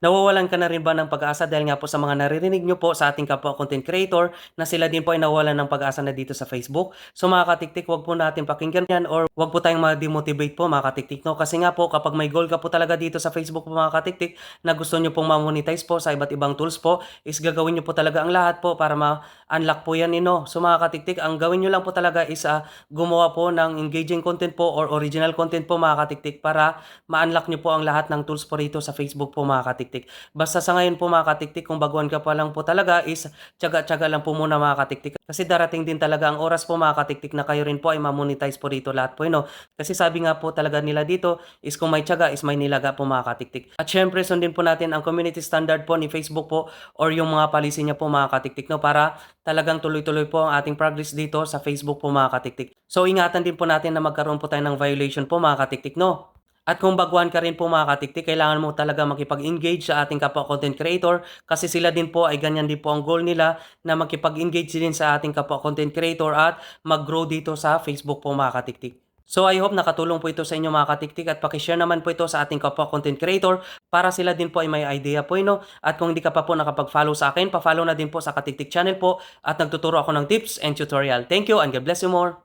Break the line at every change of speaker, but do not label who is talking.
Nawawalan ka na rin ba ng pag-asa dahil nga po sa mga naririnig nyo po sa ating kapwa content creator na sila din po ay nawawalan ng pag-asa na dito sa Facebook? So mga katiktik, wag po natin pakinggan yan or wag po tayong ma-demotivate po mga katiktik, no? Kasi nga po kapag may goal ka po talaga dito sa Facebook po mga katiktik na gusto nyo pong ma-monetize po sa iba't ibang tools po, is gagawin nyo po talaga ang lahat po para ma-unlock po yan, no? So mga katiktik, ang gawin nyo lang po talaga is gumawa po ng engaging content po or original content po mga katiktik para ma-unlock nyo po ang lahat ng tools po rito sa Facebook po mga katiktik. Basta sa ngayon po mga katiktik, kung baguhan ka pa lang po talaga is tiyaga-tiyaga lang po muna mga katiktik. Kasi darating din talaga ang oras po mga katiktik na kayo rin po ay ma-monetize po rito lahat po, no? Kasi sabi nga po talaga nila dito is kung may tiyaga is may nilaga po mga katiktik. At syempre sundin po natin ang community standard po ni Facebook po or yung mga policy niya po mga katiktik, no? Para talagang tuloy-tuloy po ang ating progress dito sa Facebook po mga katiktik. So ingatan din po natin na magkaroon po tayo ng violation po mga katiktik, no? At kung baguhan ka rin po mga katiktik, kailangan mo talaga makipag-engage sa ating kapwa content creator kasi sila din po ay ganyan din po ang goal nila na makipag-engage din sa ating kapwa content creator at mag-grow dito sa Facebook po mga katiktik. So I hope nakatulong po ito sa inyo mga katiktik at pakishare naman po ito sa ating kapwa content creator para sila din po ay may idea po, no? At kung hindi ka pa po nakapag-follow sa akin, pa-follow na din po sa Katiktik channel po at nagtuturo ako ng tips and tutorial. Thank you and God bless you more!